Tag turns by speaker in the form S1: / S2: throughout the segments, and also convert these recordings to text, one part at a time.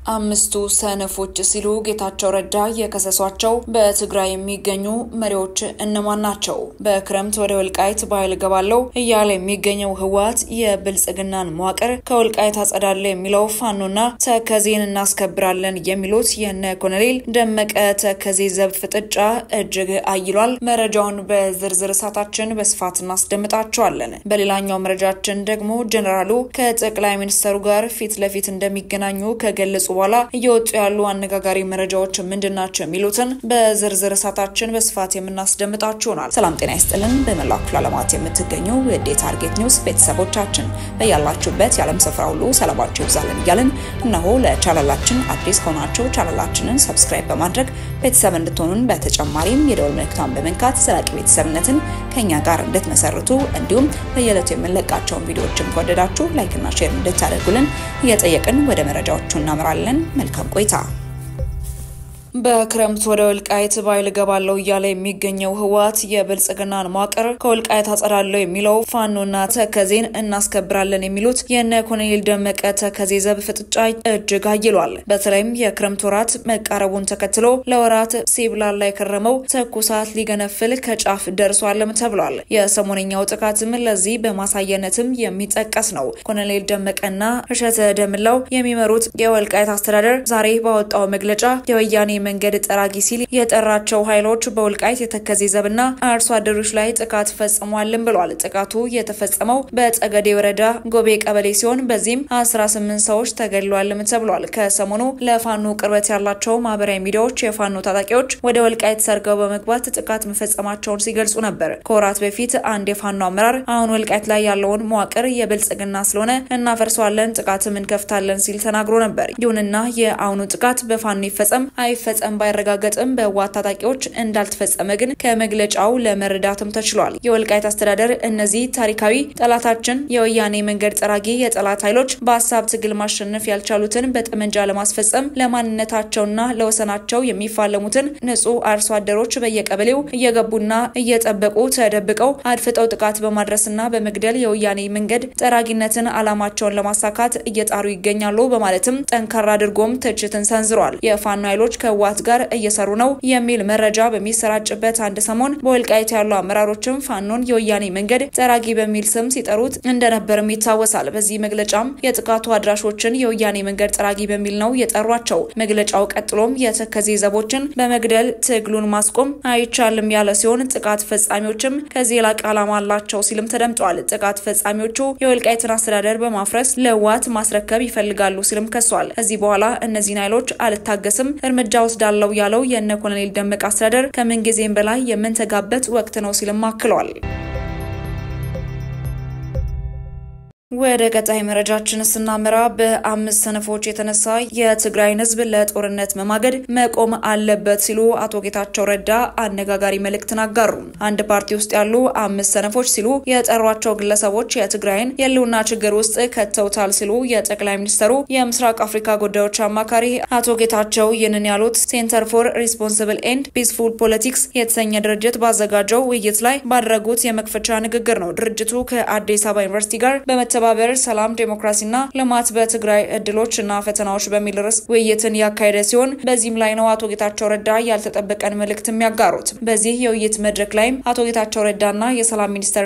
S1: አምስቱ ሰነፎች ሲሉ ጌታቸው ረዳ የከሰሷቸው በትግራይ የሚገኙ መሪዎች እነማን ናቸው? በክረምት ወደ ወልቃይት ባይል ገባለው እያለ የሚገኘው ህወሓት የብልጽግናን መዋቅር ከወልቃይት አጸዳለ የሚለው ፋኖና ተከዜን እናስከብራለን የሚሉት የነ ኮሎኔል ደመቀ ተከዜ ዘብ ፍጥጫ እጅግ አይሏል። መረጃውን በዝርዝር ሰዓታችን በስፋት እናስደምጣቸዋለን። በሌላኛው መረጃችን ደግሞ ጀነራሉ ከጠቅላይ ሚኒስትሩ ጋር ፊት ለፊት እንደሚገናኙ ከገለጹ በኋላ እየወጡ ያሉ አነጋጋሪ መረጃዎች ምንድናቸው የሚሉትን በዝርዝር ሰዓታችን በስፋት የምናስደምጣችሁናል። ሰላም ጤና ይስጥልን። በመላው ክፍለ ዓለማት የምትገኙ የዴ ታርጌት ኒውስ ቤተሰቦቻችን በያላችሁበት የዓለም ስፍራ ሁሉ ሰላማችሁ ይብዛልን እያልን እነሆ ለቻናላችን አዲስ ሆናችሁ ቻናላችንን ሰብስክራይብ በማድረግ ቤተሰብ እንድትሆኑን በተጨማሪም የደወል ምልክቱን በመንካት ዘላቂ ቤተሰብነትን ከኛ ጋር እንድትመሰርቱ እንዲሁም በየዕለቱ የምንለቃቸውን ቪዲዮዎችን ከወደዳችሁ ላይክ እና ሼር እንድታደርጉልን እየጠየቅን ወደ መረጃዎቹ እናመራለን። መልካም ቆይታ። በክረምት ወደ ወልቃይት ባይል ገባለው እያለ የሚገኘው ህወሓት የብልጽግናን መዋቅር ከወልቃይት አጸዳለው የሚለው ፋኖና ተከዜን እናስከብራለን የሚሉት የነ ኮሎኔል ደመቀ ተከዜ ዘብ ፍጥጫ እጅግ አይሏል። በተለይም የክረምት ወራት መቃረቡን ተከትሎ ለወራት ሲብላላ የከረመው ተኩሳት ሊገነፍል ከጫፍ ደርሷልም ተብሏል። የሰሞነኛው ጥቃትም ለዚህ በማሳየነትም የሚጠቀስ ነው። ኮሎኔል ደመቀና እሸተ ደምላው የሚመሩት የወልቃይት አስተዳደር ዛሬ ባወጣው መግለጫ የወያኔ መንገድ ጠራጊ ሲል የጠራቸው ኃይሎች በወልቃይት የተከዜ ዘብና አርሶ አደሮች ላይ ጥቃት ፈጽሟልም ብሏል። ጥቃቱ የተፈጸመው በጸገዴ ወረዳ ጎቤ ቀበሌ ሲሆን በዚህም 18 ሰዎች ተገድለዋልም ተብሏል። ከሰሞኑ ለፋኖ ቅርበት ያላቸው ማህበራዊ ሚዲያዎች የፋኖ ታጣቂዎች ወደ ወልቃይት ሰርገው በመግባት ጥቃት መፈጸማቸውን ሲገልጹ ነበር። ከወራት በፊት አንድ የፋኖ አመራር አሁን ወልቃይት ላይ ያለውን መዋቅር የብልጽግና ስለሆነ እናፈርሰዋለን፣ ጥቃትም እንከፍታለን ሲል ተናግሮ ነበር። ይሁንና የአሁኑ ጥቃት በፋኖ ይፈጸም አይፈጸም ባይረጋገጥም በህወሓት ታጣቂዎች እንዳልተፈጸመ ግን ከመግለጫው ለመረዳትም ተችሏል። የወልቃይት አስተዳደር እነዚህ ታሪካዊ ጠላታችን የወያኔ መንገድ ጠራጊ የጠላት ኃይሎች በሐሳብ ትግል ማሸነፍ ያልቻሉትን በጠመንጃ ለማስፈጸም ለማንነታቸውና ለወሰናቸው የሚፋለሙትን ንጹህ አርሶ አደሮች በየቀበሌው እየገቡና እየጠበቁ ተደብቀው አድፍጠው ጥቃት በማድረስና በመግደል የወያኔ መንገድ ጠራጊነትን አላማቸውን ለማሳካት እየጣሩ ይገኛሉ በማለትም ጠንካራ አድርጎም ትችትን ሰንዝሯል። የፋኖ ኃይሎች ከህወሓት ጋር እየሰሩ ነው የሚል መረጃ በሚሰራጭበት አንድ ሰሞን በወልቃይት ያሉ አመራሮችም ፋኖን የወያኔ መንገድ ጠራጊ በሚል ስም ሲጠሩት እንደነበርም ይታወሳል። በዚህ መግለጫም የጥቃቱ አድራሾችን የወያኔ መንገድ ጠራጊ በሚል ነው የጠሯቸው። መግለጫው ቀጥሎም የተከዜ ዘቦችን በመግደል ትግሉን ማስቆም አይቻልም ያለ ሲሆን ጥቃት ፈጻሚዎችም ከዚህ ላቅ ዓላማ አላቸው ሲልም ተደምጧል። ጥቃት ፈጻሚዎቹ የወልቃይትን አስተዳደር በማፍረስ ለህወሓት ማስረከብ ይፈልጋሉ ሲልም ከሷል። ከዚህ በኋላ እነዚህን ኃይሎች አልታገስም እርምጃ ወስዳለው ያለው የነ ኮሎኔል ደመቀ አስተዳደር ከምን ጊዜም በላይ የምንተጋበት ወቅት ነው ሲልም አክሏል። ወደ ቀጣይ መረጃችን ስናመራ በአምስት ሰነፎች የተነሳ የትግራይን ህዝብ ለጦርነት መማገድ መቆም አለበት ሲሉ አቶ ጌታቸው ረዳ አነጋጋሪ መልእክትን አጋሩ። አንድ ፓርቲ ውስጥ ያሉ አምስት ሰነፎች ሲሉ የጠሯቸው ግለሰቦች የትግራይን የህልውና ችግር ውስጥ ከተውታል ሲሉ የጠቅላይ ሚኒስትሩ የምስራቅ አፍሪካ ጉዳዮች አማካሪ አቶ ጌታቸው ይህንን ያሉት ሴንተር ፎር ሪስፖንሲብል ኤንድ ፒስፉል ፖለቲክስ የተሰኘ ድርጅት ባዘጋጀው ውይይት ላይ ባደረጉት የመክፈቻ ንግግር ነው። ድርጅቱ ከአዲስ አበባ ዩኒቨርሲቲ ጋር በመተባበር ሰላም ዲሞክራሲና ልማት በትግራይ እድሎችና ፈተናዎች በሚል ርዕስ ውይይትን ያካሄደ ሲሆን በዚህም ላይ ነው አቶ ጌታቸው ረዳ ያልተጠበቀን መልእክት የሚያጋሩት። በዚህ የውይይት መድረክ ላይ አቶ ጌታቸው ረዳና የሰላም ሚኒስትር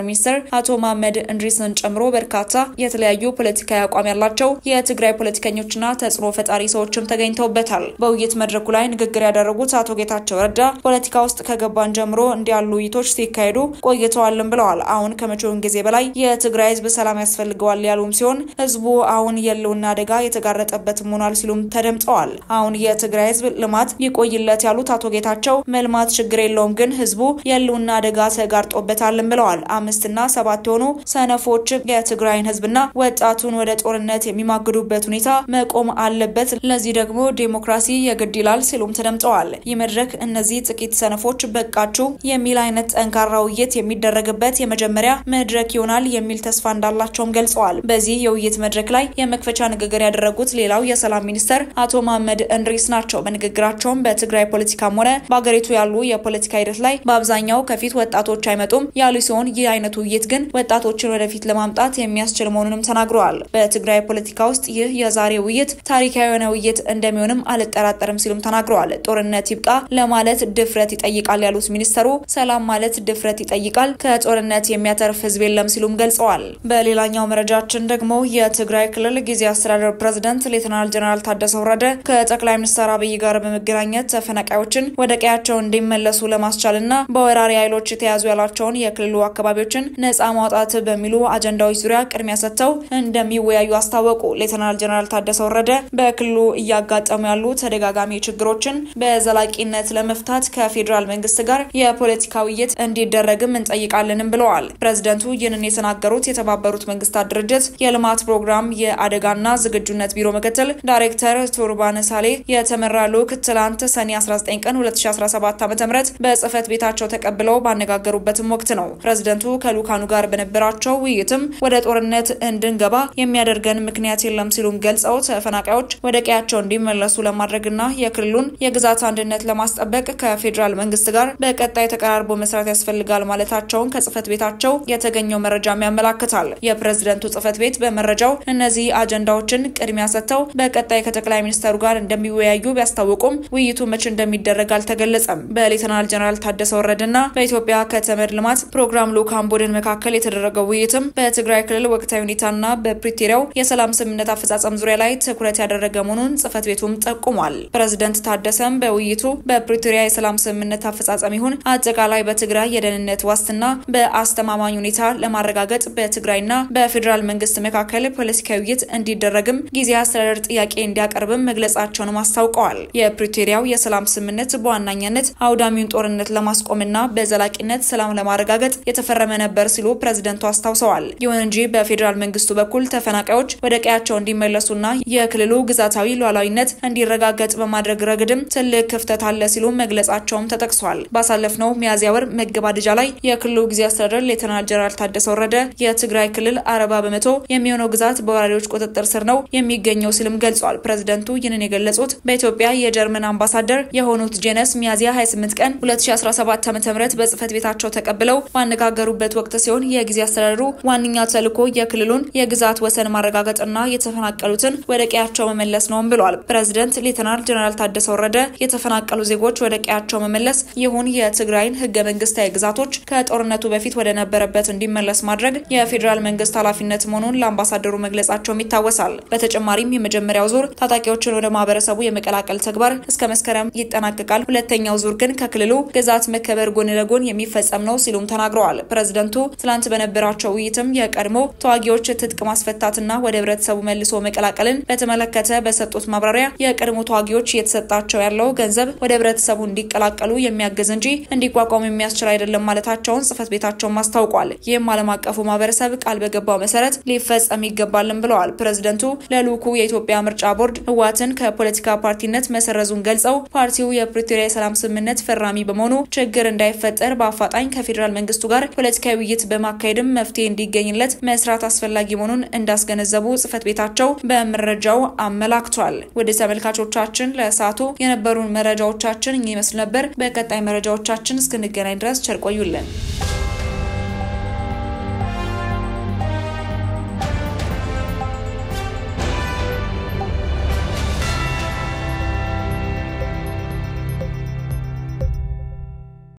S1: አቶ መሐመድ እንድሪስን ጨምሮ በርካታ የተለያዩ ፖለቲካዊ አቋም ያላቸው የትግራይ ፖለቲከኞችና ተጽዕኖ ፈጣሪ ሰዎችም ተገኝተውበታል። በውይይት መድረኩ ላይ ንግግር ያደረጉት አቶ ጌታቸው ረዳ ፖለቲካ ውስጥ ከገባን ጀምሮ እንዲያሉ ውይይቶች ሲካሄዱ ቆይተዋልም ብለዋል። አሁን ከመቼውም ጊዜ በላይ የትግራይ ህዝብ ሰላም ያስፈልገዋል ያሉም ሲሆን ህዝቡ አሁን የለውና አደጋ የተጋረጠበት ሆኗል ሲሉም ተደምጠዋል። አሁን የትግራይ ህዝብ ልማት ይቆይለት ያሉት አቶ ጌታቸው መልማት ችግር የለውም ግን ህዝቡ የለውና አደጋ ተጋርጦበታልም ብለዋል። 5 እና 7 ሆኖ ሰነፎች የትግራይን ህዝብና ወጣቱን ወደ ጦርነት የሚማግዱበት ሁኔታ መቆም አለበት፣ ለዚህ ደግሞ ዲሞክራሲ የግድ ይላል ሲሉም ተደምጠዋል። ይህ መድረክ እነዚህ ጥቂት ሰነፎች በቃችሁ የሚል አይነት ጠንካራ ውይይት የሚደረግበት የመጀመሪያ መድረክ ይሆናል የሚል ተስፋ እንዳላቸውም ገልጸዋል። ገልጸዋል። በዚህ የውይይት መድረክ ላይ የመክፈቻ ንግግር ያደረጉት ሌላው የሰላም ሚኒስተር አቶ መሐመድ እንድሪስ ናቸው። በንግግራቸውም በትግራይ ፖለቲካም ሆነ በአገሪቱ ያሉ የፖለቲካ ሂደት ላይ በአብዛኛው ከፊት ወጣቶች አይመጡም ያሉ ሲሆን ይህ አይነቱ ውይይት ግን ወጣቶችን ወደፊት ለማምጣት የሚያስችል መሆኑንም ተናግረዋል። በትግራይ ፖለቲካ ውስጥ ይህ የዛሬ ውይይት ታሪካዊ የሆነ ውይይት እንደሚሆንም አልጠራጠርም ሲሉም ተናግረዋል። ጦርነት ይብቃ ለማለት ድፍረት ይጠይቃል ያሉት ሚኒስተሩ ሰላም ማለት ድፍረት ይጠይቃል፣ ከጦርነት የሚያተርፍ ህዝብ የለም ሲሉም ገልጸዋል። በሌላኛው መረጃችን ደግሞ የትግራይ ክልል ጊዜያዊ አስተዳደር ፕሬዝዳንት ሌተናል ጀነራል ታደሰ ወረደ ከጠቅላይ ሚኒስትር አብይ ጋር በመገናኘት ተፈናቃዮችን ወደ ቀያቸው እንዲመለሱ ለማስቻልና በወራሪ ኃይሎች የተያዙ ያላቸውን የክልሉ አካባቢዎችን ነፃ ማውጣት በሚሉ አጀንዳዎች ዙሪያ ቅድሚያ ሰጥተው እንደሚወያዩ አስታወቁ። ሌተናል ጀነራል ታደሰ ወረደ በክልሉ እያጋጠሙ ያሉ ተደጋጋሚ ችግሮችን በዘላቂነት ለመፍታት ከፌዴራል መንግስት ጋር የፖለቲካ ውይይት እንዲደረግም እንጠይቃለንም ብለዋል። ፕሬዝዳንቱ ይህንን የተናገሩት የተባበሩት መንግስታት ድርጅት የልማት ፕሮግራም የአደጋና ዝግጁነት ቢሮ ምክትል ዳይሬክተር ቱርባን ሳሌ የተመራ ልዑክ ትላንት ሰኔ 19 ቀን 2017 ዓ.ም በጽህፈት ቤታቸው ተቀብለው ባነጋገሩበትም ወቅት ነው። ፕሬዝዳንቱ ከልዑካኑ ጋር በነበራቸው ውይይትም ወደ ጦርነት እንድንገባ የሚያደርገን ምክንያት የለም ሲሉም ገልጸው ተፈናቃዮች ወደ ቀያቸው እንዲመለሱ ለማድረግና የክልሉን የግዛት አንድነት ለማስጠበቅ ከፌዴራል መንግስት ጋር በቀጣይ ተቀራርቦ መስራት ያስፈልጋል ማለታቸውን ከጽህፈት ቤታቸው የተገኘው መረጃም ያመለክታል። የፕሬዝዳንቱ ጽህፈት ቤት በመረጃው እነዚህ አጀንዳዎችን ቅድሚያ ሰጥተው በቀጣይ ከጠቅላይ ሚኒስትሩ ጋር እንደሚወያዩ ቢያስታውቁም ውይይቱ መቼ እንደሚደረግ አልተገለጸም። በሌተናል ጀነራል ታደሰ ወረደና በኢትዮጵያ ከተመድ ልማት ፕሮግራም ልዑካን ቡድን መካከል የተደረገው ውይይትም በትግራይ ክልል ወቅታዊ ሁኔታና በፕሪቶሪያው የሰላም ስምምነት አፈጻጸም ዙሪያ ላይ ትኩረት ያደረገ መሆኑን ጽህፈት ቤቱም ጠቁሟል። ፕሬዝዳንት ታደሰም በውይይቱ በፕሪቶሪያ የሰላም ስምምነት አፈጻጸም ይሁን አጠቃላይ በትግራይ የደህንነት ዋስትና በአስተማማኝ ሁኔታ ለማረጋገጥ በትግራይና በፌዴራል መንግስት መካከል ፖለቲካዊ ውይይት እንዲደረግም ጊዜያዊ አስተዳደር ጥያቄ እንዲያቀርብም መግለጻቸውን አስታውቀዋል። የፕሪቶሪያው የሰላም ስምምነት በዋናኛነት አውዳሚውን ጦርነት ለማስቆምና በዘላቂነት ሰላም ለማረጋገጥ የተፈረመ ነበር ሲሉ ፕሬዝዳንቱ አስታውሰዋል። ይሁን እንጂ በፌዴራል መንግስቱ በኩል ተፈናቃዮች ወደ ቀያቸው እንዲመለሱና የክልሉ ግዛታዊ ሉዓላዊነት እንዲረጋገጥ በማድረግ ረገድም ትልቅ ክፍተት አለ ሲሉ መግለጻቸውም ተጠቅሷል። ባሳለፍነው ሚያዝያ ወር መገባደጃ ላይ የክልሉ ጊዜያዊ አስተዳደር ሌተናል ጀነራል ታደሰ ወረደ የትግራይ ክልል 40% የሚሆነው ግዛት በወራሪዎች ቁጥጥር ስር ነው የሚገኘው ሲልም ገልጿል። ፕሬዝዳንቱ ይህንን የገለጹት በኢትዮጵያ የጀርመን አምባሳደር የሆኑት ጄነስ ሚያዝያ 28 ቀን 2017 ዓ.ም በጽህፈት ቤታቸው ተቀብለው ባነጋገሩበት ወቅት ሲሆን የጊዜያዊ አስተዳደሩ ዋንኛ ተልዕኮ የክልሉን የግዛት ወሰን ማረጋገጥና የተፈናቀሉትን ወደ ቀያቸው መመለስ ነው ብለዋል። ፕሬዝዳንት ሌተናል ጀነራል ታደሰ ወረደ የተፈናቀሉ ዜጎች ወደ ቀያቸው መመለስ ይሁን የትግራይን ህገ መንግስታዊ ግዛቶች ከጦርነቱ በፊት ወደ ነበረበት እንዲመለስ ማድረግ የፌዴራል መንግስት ኃላፊነት መሆኑን ለአምባሳደሩ መግለጻቸውም ይታወሳል። በተጨማሪም የመጀመሪያው ዙር ታጣቂዎችን ወደ ማህበረሰቡ የመቀላቀል ተግባር እስከ መስከረም ይጠናቀቃል። ሁለተኛው ዙር ግን ከክልሉ ግዛት መከበር ጎን ለጎን የሚፈጸም ነው ሲሉም ተናግረዋል። ፕሬዝዳንቱ ትላንት በነበራቸው ውይይትም የቀድሞ ተዋጊዎች ትጥቅ ማስፈታትና ወደ ህብረተሰቡ መልሶ መቀላቀልን በተመለከተ በሰጡት ማብራሪያ የቀድሞ ተዋጊዎች እየተሰጣቸው ያለው ገንዘብ ወደ ህብረተሰቡ እንዲቀላቀሉ የሚያግዝ እንጂ እንዲቋቋሙ የሚያስችል አይደለም ማለታቸውን ጽህፈት ቤታቸውን አስታውቋል። ይህም ዓለም አቀፉ ማህበረሰብ ቃል በገባው መሰረት ሊፈጸም ይገባልም ብለዋል። ፕሬዝዳንቱ ለልዑኩ የኢትዮጵያ ምርጫ ቦርድ ህወሓትን ከፖለቲካ ፓርቲነት መሰረዙን ገልጸው ፓርቲው የፕሪቶሪያ የሰላም ስምምነት ፈራሚ በመሆኑ ችግር እንዳይፈጠር በአፋጣኝ ከፌዴራል መንግስቱ ጋር ፖለቲካዊ ውይይት በማካሄድም መፍትሄ እንዲገኝለት መስራት አስፈላጊ መሆኑን እንዳስገነዘቡ ጽህፈት ቤታቸው በመረጃው አመላክቷል። ወደ ተመልካቾቻችን ለሰዓቱ የነበሩን መረጃዎቻችን ይመስል ነበር። በቀጣይ መረጃዎቻችን እስክንገናኝ ድረስ ቸር ቆዩልን።